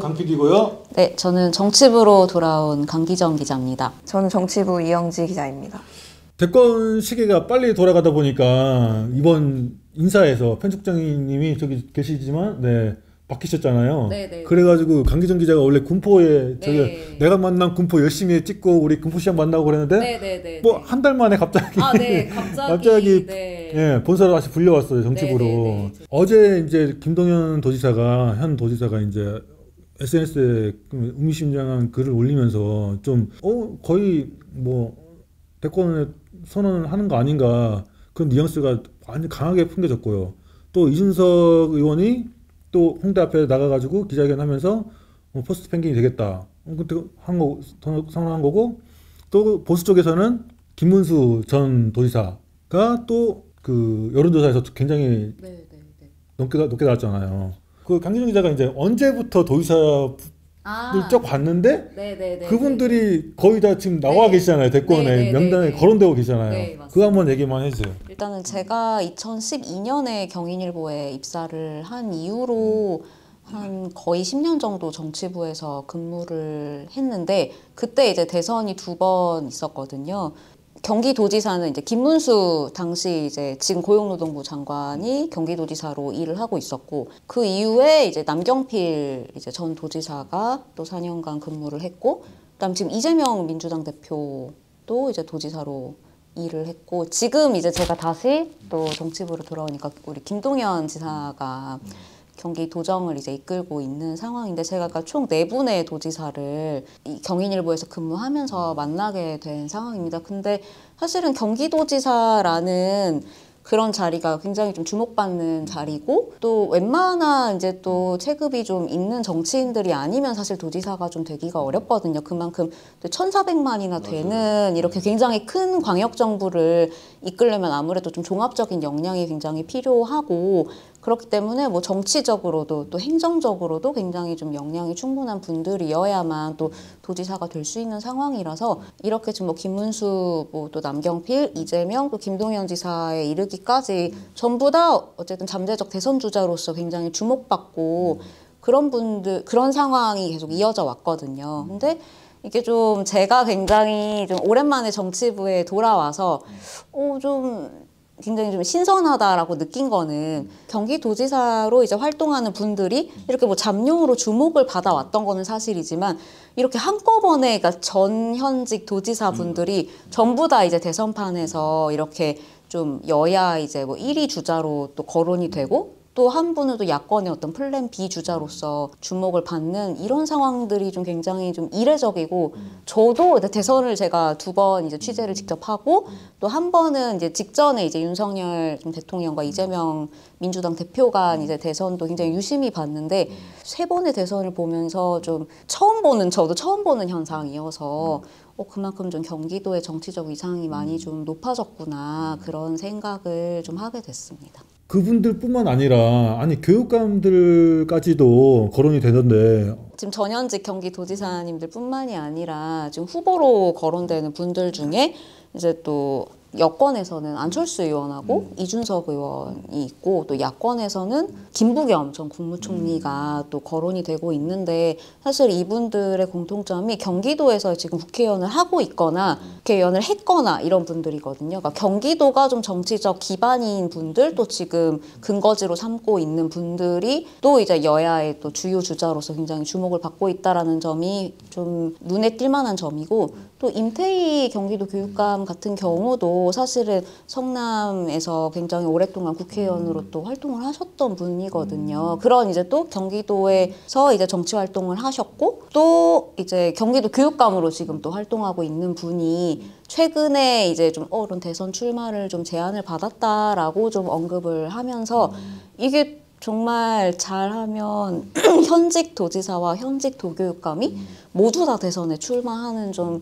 강 PD고요. 네, 저는 정치부로 돌아온 강기정 기자입니다. 저는 정치부 이영지 기자입니다. 대권 시기가 빨리 돌아가다 보니까 이번 인사에서 편집장님이 저기 계시지만 바뀌셨잖아요. 네네. 그래가지고 강기정 기자가 원래 군포에 네. 내가 만난 군포 열심히 찍고 우리 군포 시장 만나고 그랬는데 네네네. 뭐 한 달 만에 갑자기 갑자기 본사로 다시 불려왔어요, 정치부로. 네네네. 어제 이제 김동연 도지사가 현 도지사가 이제 SNS에 의미심장한 글을 올리면서 좀 거의 뭐 대권에 선언하는 거 아닌가 그런 뉘앙스가 완전 강하게 풍겨졌고요. 또 이준석 의원이 또 홍대 앞에 나가가지고 기자회견하면서 포스트 펭귄이 되겠다. 그때 선언한 거고, 또 보수 쪽에서는 김문수 전 도지사가 또 그 여론조사에서 굉장히 높게 나왔잖아요. 그 강기정 기자가 이제 언제부터 도지사를 쭉 봤는데 그분들이 거의 다 지금 나와 계시잖아요. 대권에 명단에 거론되고 계시잖아요. 네, 그거 한번 얘기만 해주세요. 일단은 제가 2012년에 경인일보에 입사를 한 이후로 한 거의 10년 정도 정치부에서 근무를 했는데, 그때 이제 대선이 2번 있었거든요. 경기도지사는 이제 김문수 당시 이제 지금 고용노동부 장관이 경기도지사로 일을 하고 있었고, 그 이후에 이제 남경필 이제 전 도지사가 또 4년간 근무를 했고, 그다음 지금 이재명 민주당 대표도 이제 도지사로 일을 했고, 지금 이제 제가 다시 또 정치부로 돌아오니까 우리 김동연 지사가 경기도정을 이제 이끌고 있는 상황인데, 제가 아까 총 4분의 도지사를 이 경인일보에서 근무하면서 만나게 된 상황입니다. 근데 사실은 경기도지사라는 그런 자리가 굉장히 좀 주목받는 자리고, 또 웬만한 이제 또 체급이 좀 있는 정치인들이 아니면 사실 도지사가 좀 되기가 어렵거든요. 그만큼 1,400만이나 되는 이렇게 굉장히 큰 광역정부를 이끌려면 아무래도 좀 종합적인 역량이 굉장히 필요하고, 그렇기 때문에 뭐 정치적으로도 또 행정적으로도 굉장히 좀 역량이 충분한 분들이어야만 또 도지사가 될 수 있는 상황이라서, 이렇게 지금 뭐 김문수, 뭐 또 남경필, 이재명, 또 김동연 지사에 이르기까지 전부 다 어쨌든 잠재적 대선 주자로서 굉장히 주목받고 그런 상황이 계속 이어져 왔거든요. 근데 이게 좀 제가 굉장히 좀 오랜만에 정치부에 돌아와서 좀 굉장히 좀 신선하다라고 느낀 거는, 경기도지사로 이제 활동하는 분들이 이렇게 뭐 잠룡으로 주목을 받아왔던 거는 사실이지만, 이렇게 한꺼번에 그러니까 전 현직 도지사 분들이 전부 다 이제 대선판에서 이렇게 좀 여야 이제 뭐 1위 주자로 또 거론이 되고, 또 한 분은 또 야권의 어떤 플랜 B 주자로서 주목을 받는 이런 상황들이 좀 굉장히 좀 이례적이고, 저도 대선을 제가 2번 이제 취재를 직접 하고, 또 한 번은 이제 직전에 이제 윤석열 대통령과 이재명 민주당 대표가 이제 대선도 굉장히 유심히 봤는데, 3번의 대선을 보면서 좀 저도 처음 보는 현상이어서 그만큼 좀 경기도의 정치적 위상이 많이 좀 높아졌구나, 그런 생각을 좀 하게 됐습니다. 그분들뿐만 아니라 교육감들까지도 거론이 되던데, 지금 전현직 경기도지사님들뿐만이 아니라 지금 후보로 거론되는 분들 중에 이제 또 여권에서는 안철수 의원하고 이준석 의원이 있고, 또 야권에서는 김부겸 전 국무총리가 또 거론이 되고 있는데, 사실 이분들의 공통점이 경기도에서 지금 국회의원을 하고 있거나 국회의원을 했거나 이런 분들이거든요. 그러니까 경기도가 좀 정치적 기반인 분들, 또 지금 근거지로 삼고 있는 분들이 또 이제 여야의 또 주요 주자로서 굉장히 주목을 받고 있다라는 점이 좀 눈에 띌 만한 점이고, 또 임태희 경기도 교육감 같은 경우도 사실은 성남에서 굉장히 오랫동안 국회의원으로 또 활동을 하셨던 분이거든요. 그런 이제 또 경기도에서 이제 정치 활동을 하셨고, 또 이제 경기도 교육감으로 지금 또 활동하고 있는 분이 최근에 이제 좀 이런 대선 출마를 좀 제안을 받았다라고 좀 언급을 하면서, 이게 정말 잘하면 현직 도지사와 현직 도교육감이 모두 다 대선에 출마하는 좀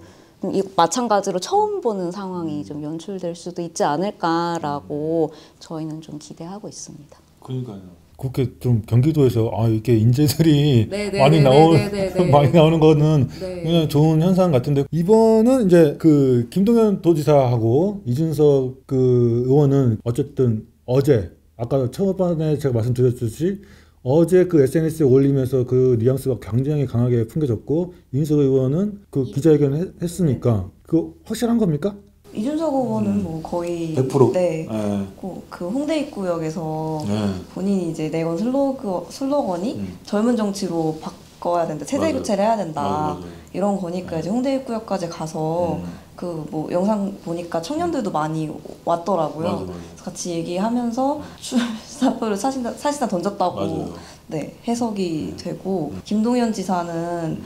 마찬가지로 처음 보는 상황이 좀 연출될 수도 있지 않을까라고 저희는 좀 기대하고 있습니다. 그러니까요. 그렇게 좀 경기도에서 이렇게 인재들이 많이 나오는 거는 네. 그냥 좋은 현상 같은데, 이번은 이제 그 김동연 도지사하고 이준석 그 의원은 어쨌든 어제 아까 초반에 제가 말씀드렸듯이 어제 그 SNS에 올리면서 그 뉘앙스가 굉장히 강하게 풍겨졌고 이준석 의원은 그 기자회견을 했으니까 그 확실한 겁니까? 이준석 의원은 뭐 거의 100%? 네. 네. 그 홍대 입구역에서 네. 본인이 이제 내건 슬로건이 젊은 정치로 바꿔야 된다, 세대 맞아요. 교체를 해야 된다 맞아요. 이런 거니까 이제 홍대 입구역까지 가서 그 뭐 영상 보니까 청년들도 많이 왔더라고요. 맞아요. 그래서 같이 얘기하면서 출사표를 사실상 던졌다고 맞아요. 네, 해석이 되고 김동연 지사는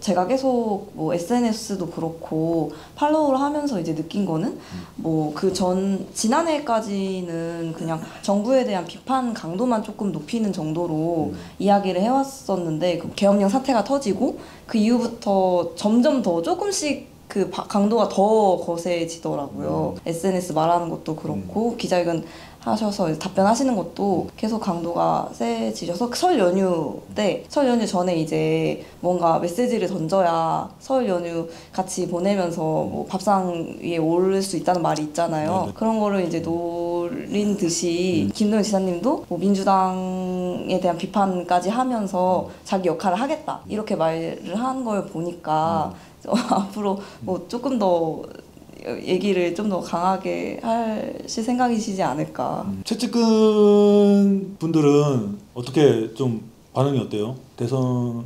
제가 계속 뭐 SNS도 그렇고 팔로우를 하면서 이제 느낀 거는 뭐 그 지난해까지는 그냥 정부에 대한 비판 강도만 조금 높이는 정도로 이야기를 해왔었는데 그 계엄령 사태가 터지고 그 이후부터 점점 더 조금씩 그 강도가 더 거세지더라고요. SNS 말하는 것도 그렇고 기자회견 하셔서 답변하시는 것도 계속 강도가 세지셔서 설 연휴 때, 설 연휴 전에 이제 뭔가 메시지를 던져야 설 연휴 같이 보내면서 뭐 밥상 위에 오를 수 있다는 말이 있잖아요. 네네. 그런 거를 이제 노린 듯이 김동연 지사님도 뭐 민주당에 대한 비판까지 하면서 자기 역할을 하겠다 이렇게 말을 한 걸 보니까 앞으로 뭐 조금 더 얘기를 좀 더 강하게 하실 생각이시지 않을까. 최측근 분들은 어떻게 좀 반응이 어때요? 대선에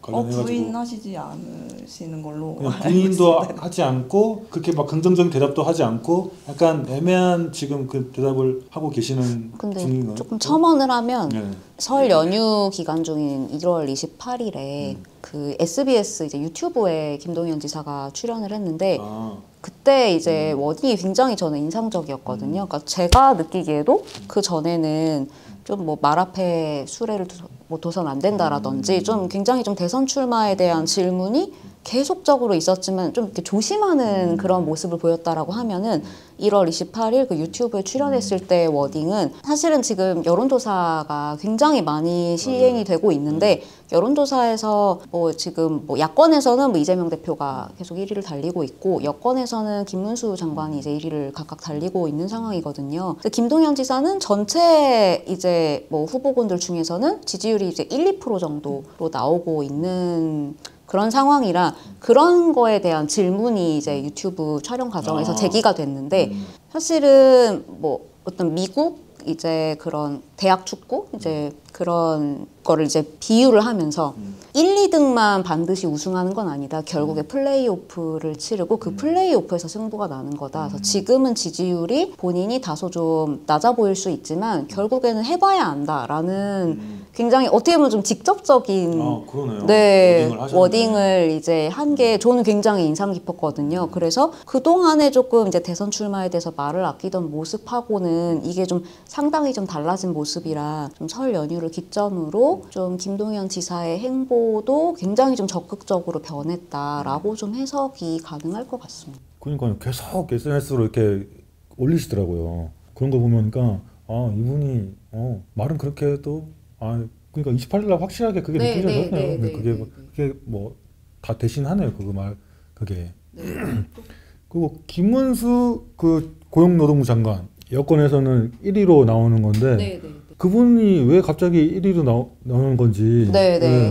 관련해가지고 부인하시지 않으시는 걸로 그냥 알고 부인도 있습니다. 하지 않고 그렇게 막 긍정적인 대답도 하지 않고 약간 애매한 지금 그 대답을 하고 계시는 근데 중인가요? 조금 첨언을 하면 네. 설 연휴 기간 중인 1월 28일에 그 SBS 이제 유튜브에 김동연 지사가 출연을 했는데 아, 그때 이제 워딩이 굉장히 저는 인상적이었거든요. 그러니까 제가 느끼기에도 그 전에는 좀 뭐 말 앞에 수레를 뭐 둬선 안 된다라든지 좀 굉장히 좀 대선 출마에 대한 질문이 계속적으로 있었지만 좀 이렇게 조심하는 그런 모습을 보였다라고 하면은 1월 28일 그 유튜브에 출연했을 때 워딩은 사실은 지금 여론조사가 굉장히 많이 시행이 되고 있는데 여론조사에서 뭐 지금 뭐 야권에서는 뭐 이재명 대표가 계속 1위를 달리고 있고 여권에서는 김문수 장관이 이제 1위를 각각 달리고 있는 상황이거든요. 근데 김동연 지사는 전체 이제 뭐 후보군들 중에서는 지지율이 이제 1~2% 정도로 나오고 있는 그런 상황이라 그런 거에 대한 질문이 이제 유튜브 촬영 과정에서 제기가 됐는데 사실은 뭐 어떤 미국 이제 그런 대학 축구 이제 그런 거를 이제 비유를 하면서 1, 2등만 반드시 우승하는 건 아니다. 결국에 플레이오프를 치르고 그 플레이오프에서 승부가 나는 거다. 그래서 지금은 지지율이 본인이 다소 좀 낮아 보일 수 있지만 결국에는 해봐야 안다라는 굉장히 어떻게 보면 좀 직접적인 그러네요. 네, 워딩을 하셨네. 워딩을 이제 한 게 저는 굉장히 인상 깊었거든요. 그래서 그동안에 조금 이제 대선 출마에 대해서 말을 아끼던 모습하고는 이게 좀 상당히 좀 달라진 모습이라 좀 설 연휴를 기점으로 좀 김동연 지사의 행보도 굉장히 좀 적극적으로 변했다라고 좀 해석이 가능할 것 같습니다. 그러니까 계속 SNS로 이렇게 올리시더라고요. 그런 거 보니까 이분이 말은 그렇게 해도 그러니까 28일 날 확실하게 그게 느껴졌네요. 그게 뭐 다 대신하네요. 그거 말 그게. 그리고 김문수 그 고용노동부 장관 여권에서는 1위로 나오는 건데 그분이 왜 갑자기 1위로 나오는 건지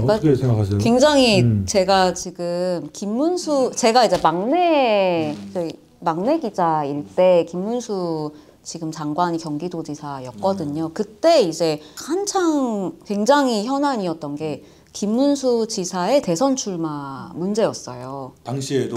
어떻게 생각하세요? 굉장히 제가 지금 김문수 제가 이제 막내 기자일 때 김문수 지금 장관이 경기도지사였거든요. 그때 이제 한창 굉장히 현안이었던 게 김문수 지사의 대선 출마 문제였어요. 당시에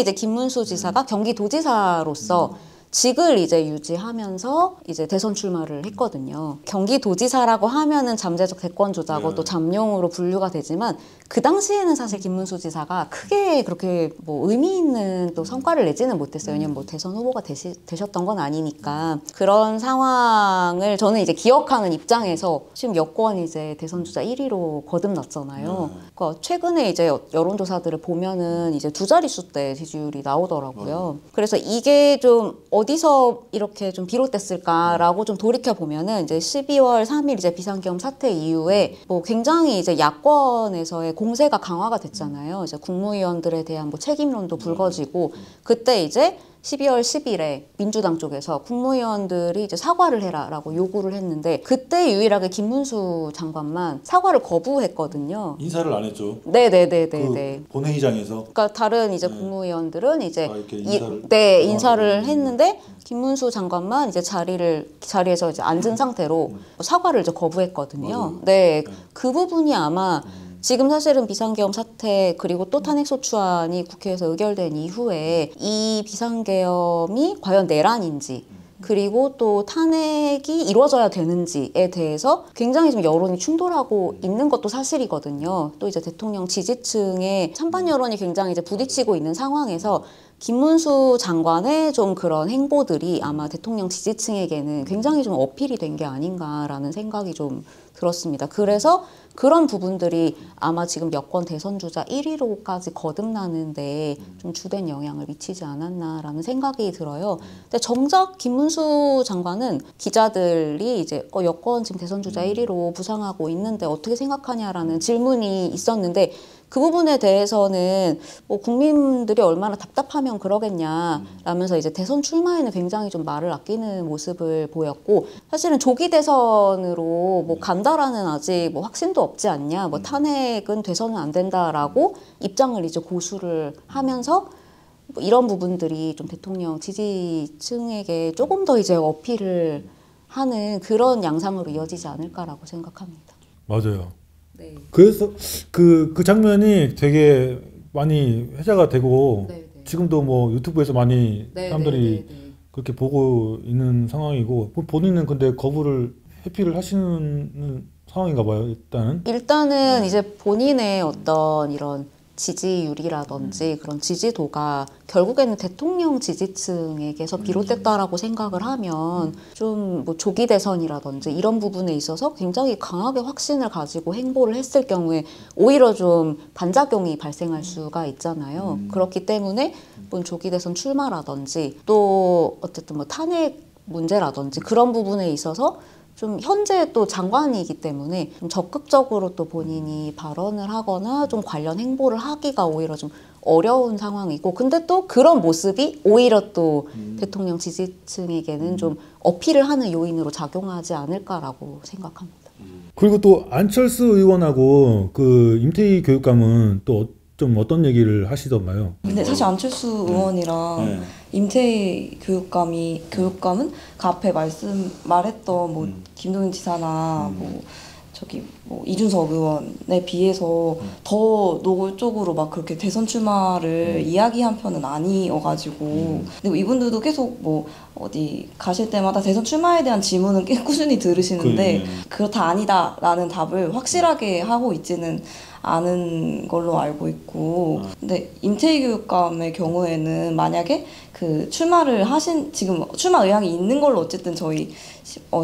이제 김문수 지사가 경기도지사로서 직을 이제 유지하면서 이제 대선 출마를 했거든요. 경기도지사라고 하면은 잠재적 대권 주자고 또 잠룡으로 분류가 되지만 그 당시에는 사실 김문수 지사가 크게 그렇게 뭐 의미 있는 또 성과를 내지는 못했어요. 왜냐면 뭐 대선 후보가 되셨던 건 아니니까 그런 상황을 저는 이제 기억하는 입장에서 지금 여권 이제 대선 주자 1위로 거듭났잖아요. 그러니까 최근에 이제 여론조사들을 보면은 이제 두 자릿수대 지지율이 나오더라고요. 그래서 이게 좀 어디서 이렇게 좀 비롯됐을까라고 좀 돌이켜 보면은 이제 12월 3일 이제 비상계엄 사태 이후에 뭐 굉장히 이제 야권에서의 공세가 강화가 됐잖아요. 이제 국무위원들에 대한 뭐 책임론도 불거지고 그때 이제 12월 10일에 민주당 쪽에서 국무위원들이 이제 사과를 해라라고 요구를 했는데 그때 유일하게 김문수 장관만 사과를 거부했거든요. 인사를 안 했죠. 네네네네. 그 본회의장에서. 그러니까 다른 이제 국무위원들은 이제 이렇게 인사를 했는데 김문수 장관만 이제 자리에서 이제 앉은 상태로 사과를 이제 거부했거든요. 맞아요. 네, 그 부분이 아마 지금 사실은 비상계엄 사태 그리고 또 탄핵소추안이 국회에서 의결된 이후에 이 비상계엄이 과연 내란인지 그리고 또 탄핵이 이루어져야 되는지에 대해서 굉장히 좀 여론이 충돌하고 있는 것도 사실이거든요. 또 이제 대통령 지지층의 찬반 여론이 굉장히 이제 부딪히고 있는 상황에서 김문수 장관의 좀 그런 행보들이 아마 대통령 지지층에게는 굉장히 좀 어필이 된 게 아닌가라는 생각이 좀 들었습니다. 그래서 그런 부분들이 아마 지금 여권 대선 주자 1위로까지 거듭나는데 좀 주된 영향을 미치지 않았나라는 생각이 들어요. 근데 정작 김문수 장관은 기자들이 이제 여권 지금 대선 주자 1위로 부상하고 있는데 어떻게 생각하냐라는 질문이 있었는데 그 부분에 대해서는 뭐 국민들이 얼마나 답답하면 그러겠냐라면서 이제 대선 출마에는 굉장히 좀 말을 아끼는 모습을 보였고 사실은 조기 대선으로 뭐 간다라는 아직 뭐 확신도 없지 않냐, 뭐 탄핵은 돼서는 안 된다라고 입장을 이제 고수를 하면서 뭐 이런 부분들이 좀 대통령 지지층에게 조금 더 이제 어필을 하는 그런 양상으로 이어지지 않을까라고 생각합니다. 맞아요. 네. 그래서 그 장면이 되게 많이 회자가 되고 네, 네. 지금도 뭐 유튜브에서 많이 네, 사람들이 네, 네, 네. 그렇게 보고 있는 상황이고 본인은 근데 거부를 회피를 하시는 상황인가 봐요. 일단은 이제 본인의 어떤 이런 지지율이라든지 그런 지지도가 결국에는 대통령 지지층에게서 비롯됐다라고 생각을 하면 좀 뭐 조기 대선이라든지 이런 부분에 있어서 굉장히 강하게 확신을 가지고 행보를 했을 경우에 오히려 좀 반작용이 발생할 수가 있잖아요. 그렇기 때문에 뭐 조기 대선 출마라든지 또 어쨌든 뭐 탄핵 문제라든지 그런 부분에 있어서 좀 현재 또 장관이기 때문에 좀 적극적으로 또 본인이 발언을 하거나 좀 관련 행보를 하기가 오히려 좀 어려운 상황이고 근데 또 그런 모습이 오히려 또 대통령 지지층에게는 좀 어필을 하는 요인으로 작용하지 않을까라고 생각합니다. 그리고 또 안철수 의원하고 그 임태희 교육감은 또 좀 어떤 얘기를 하시던가요? 근데 사실 안철수 의원이랑 임태희 교육감은 그 앞에 말했던 뭐 김동연 지사나 뭐 저기 뭐 이준석 의원에 비해서 더 노골적으로 막 그렇게 대선 출마를 이야기한 편은 아니어가지고 근데 이분들도 계속 뭐 어디 가실 때마다 대선 출마에 대한 질문은 꽤 꾸준히 들으시는데 그렇다 아니다라는 답을 확실하게 하고 있지는 않은 걸로 알고 있고 근데 임태희 교육감의 경우에는 만약에 그 출마를 지금 출마 의향이 있는 걸로 어쨌든 저희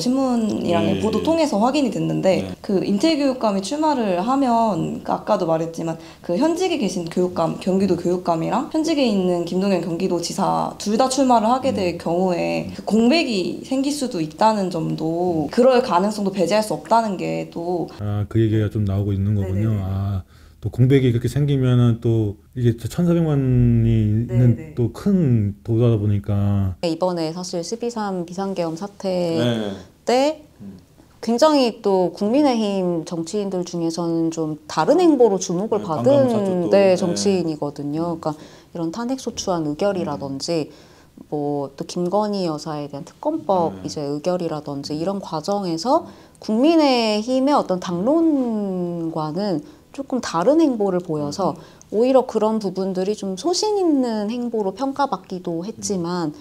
신문이랑 보도 통해서 확인이 됐는데 그 임태희 교육감이 출마를 하면 아까도 말했지만 그 현직에 계신 경기도 교육감이랑 현직에 있는 김동연 경기도지사 둘 다 출마를 하게 될 경우에 그 공백이 생길 수도 있다는 점도 그럴 가능성도 배제할 수 없다는 게 또 그 얘기가 좀 나오고 있는 거군요. 또 공백이 그렇게 생기면은 또 이게 1,400만이 있는 또 큰 도시다 보니까 이번에 사실 12.3 비상계엄 사태 때 굉장히 또 국민의힘 정치인들 중에서는 좀 다른 행보로 주목을 받은 정치인이거든요. 그러니까 이런 탄핵소추안 의결이라든지 뭐 또 김건희 여사에 대한 특검법 이제 의결이라든지 이런 과정에서 국민의힘의 어떤 당론과는 조금 다른 행보를 보여서 오히려 그런 부분들이 좀 소신 있는 행보로 평가받기도 했지만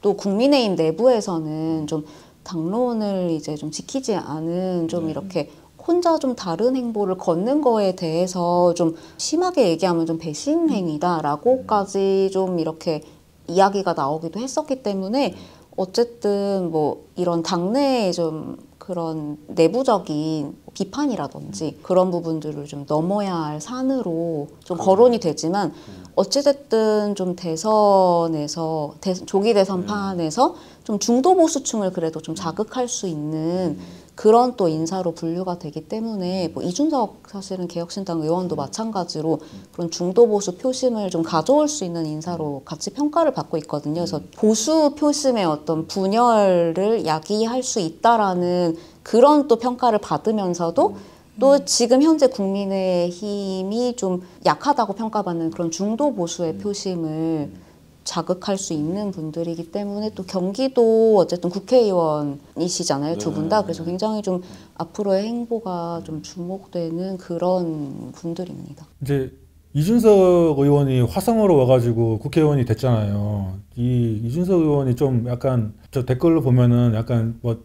또 국민의힘 내부에서는 좀 당론을 이제 좀 지키지 않은 좀 이렇게 혼자 좀 다른 행보를 걷는 거에 대해서 좀 심하게 얘기하면 좀 배신 행위다라고까지 좀 이렇게 이야기가 나오기도 했었기 때문에 어쨌든 뭐 이런 당내에 좀 그런 내부적인 비판이라든지 그런 부분들을 좀 넘어야 할 산으로 좀 거론이 되지만 어찌됐든 좀 대선에서 조기 대선판에서 좀 중도 보수층을 그래도 좀 자극할 수 있는 그런 또 인사로 분류가 되기 때문에 뭐 이준석 사실은 개혁신당 의원도 마찬가지로 그런 중도 보수 표심을 좀 가져올 수 있는 인사로 같이 평가를 받고 있거든요. 그래서 보수 표심의 어떤 분열을 야기할 수 있다라는 그런 또 평가를 받으면서도 또 지금 현재 국민의힘이 좀 약하다고 평가받는 그런 중도 보수의 표심을 자극할 수 있는 분들이기 때문에 또 경기도 어쨌든 국회의원이시잖아요, 두 분 다. 그래서 굉장히 좀 앞으로의 행보가 좀 주목되는 그런 분들입니다. 이제 이준석 의원이 화성으로 와가지고 국회의원이 됐잖아요. 이 이준석 의원이 좀 약간 저 댓글로 보면은 약간 뭐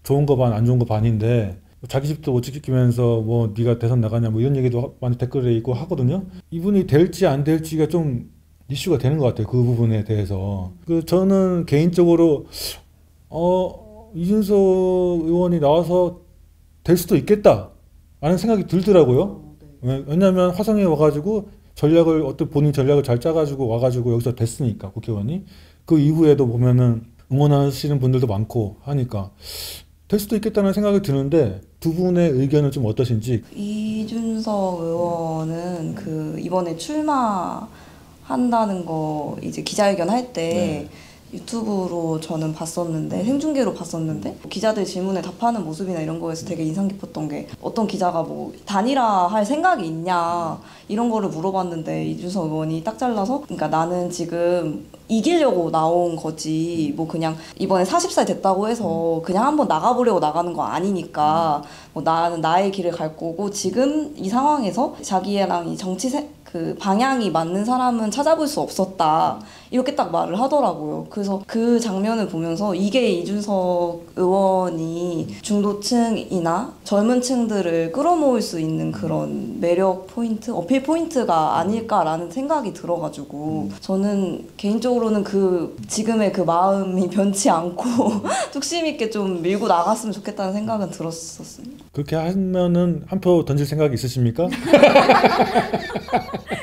좋은 거 반, 안 좋은 거 반인데 자기 집도 못 지키면서 뭐 네가 대선 나가냐 뭐 이런 얘기도 많이 댓글에 있고 하거든요. 이분이 될지 안 될지가 좀 이슈가 되는 것 같아요. 그 부분에 대해서. 저는 개인적으로 이준석 의원이 나와서 될 수도 있겠다 라는 생각이 들더라고요. 왜냐하면 화성에 와가지고 본인 전략을 잘 짜가지고 와가지고 여기서 됐으니까, 국회의원이. 그 이후에도 보면은 응원하시는 분들도 많고 하니까 될 수도 있겠다는 생각이 드는데, 두 분의 의견은 좀 어떠신지. 이준석 의원은 이번에 출마한다는 거 이제 기자회견 할 때 유튜브로 저는 봤었는데, 생중계로 봤었는데, 기자들 질문에 답하는 모습이나 이런 거에서 되게 인상 깊었던 게, 어떤 기자가 뭐 단일화할 생각이 있냐 이런 거를 물어봤는데 이준석 의원이 딱 잘라서, 그러니까 나는 지금 이기려고 나온 거지 뭐 그냥 이번에 40살 됐다고 해서 그냥 한번 나가보려고 나가는 거 아니니까, 뭐 나는 나의 길을 갈 거고 지금 이 상황에서 자기랑 이 그 방향이 맞는 사람은 찾아볼 수 없었다, 이렇게 딱 말을 하더라고요. 그래서 그 장면을 보면서 이게 이준석 의원이 중도층이나 젊은 층들을 끌어모을 수 있는 그런 매력 포인트, 어필 포인트가 아닐까라는 생각이 들어가지고, 저는 개인적으로는 지금의 그 마음이 변치 않고 뚝심 있게 좀 밀고 나갔으면 좋겠다는 생각은 들었었습니다. 그렇게 하면은 한 표 던질 생각이 있으십니까?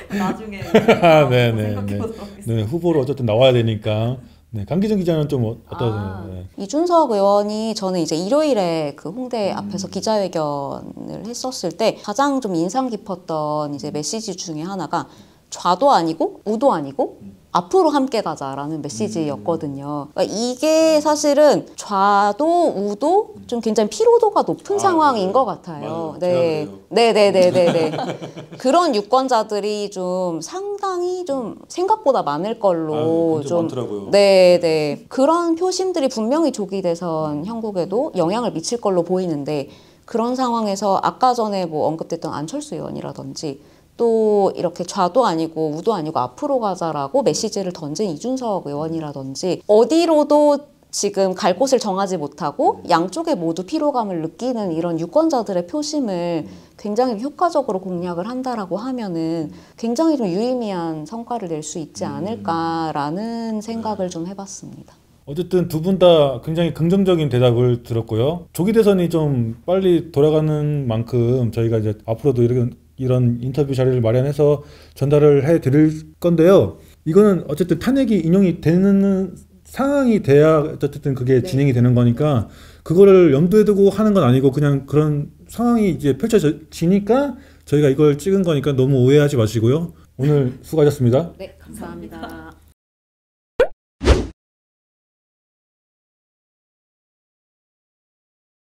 나중에 생각해보도록 하겠습니다. 네, 후보로 어쨌든 나와야 되니까. 네, 강기정 기자는 좀 어떠세요? 네. 이준석 의원이 저는 이제 일요일에 그 홍대 앞에서 기자회견을 했었을 때 가장 좀 인상 깊었던 이제 메시지 중에 하나가 좌도 아니고 우도 아니고 앞으로 함께 가자라는 메시지였거든요. 그러니까 이게 사실은 좌도 우도 좀 굉장히 피로도가 높은 상황인 것 같아요. 네, 그런 유권자들이 좀 상당히 좀 생각보다 많을 걸로 좀 많더라고요. 그런 표심들이 분명히 조기 대선 형국에도 영향을 미칠 걸로 보이는데, 그런 상황에서 아까 전에 뭐 언급됐던 안철수 의원이라든지 또 이렇게 좌도 아니고 우도 아니고 앞으로 가자라고 메시지를 던진 이준석 의원이라든지, 어디로도 지금 갈 곳을 정하지 못하고 양쪽에 모두 피로감을 느끼는 이런 유권자들의 표심을 굉장히 효과적으로 공략을 한다라고 하면은 굉장히 좀 유의미한 성과를 낼 수 있지 않을까라는 생각을 좀 해봤습니다. 어쨌든 두 분 다 굉장히 긍정적인 대답을 들었고요. 조기 대선이 좀 빨리 돌아가는 만큼 저희가 이제 앞으로도 이런 인터뷰 자료를 마련해서 전달을 해드릴 건데요. 이거는 어쨌든 탄핵이 인용이 되는 상황이 돼야 어쨌든 그게 진행이 되는 거니까, 그거를 염두에 두고 하는 건 아니고 그냥 그런 상황이 이제 펼쳐지니까 저희가 이걸 찍은 거니까 너무 오해하지 마시고요. 오늘 수고하셨습니다. 네, 감사합니다.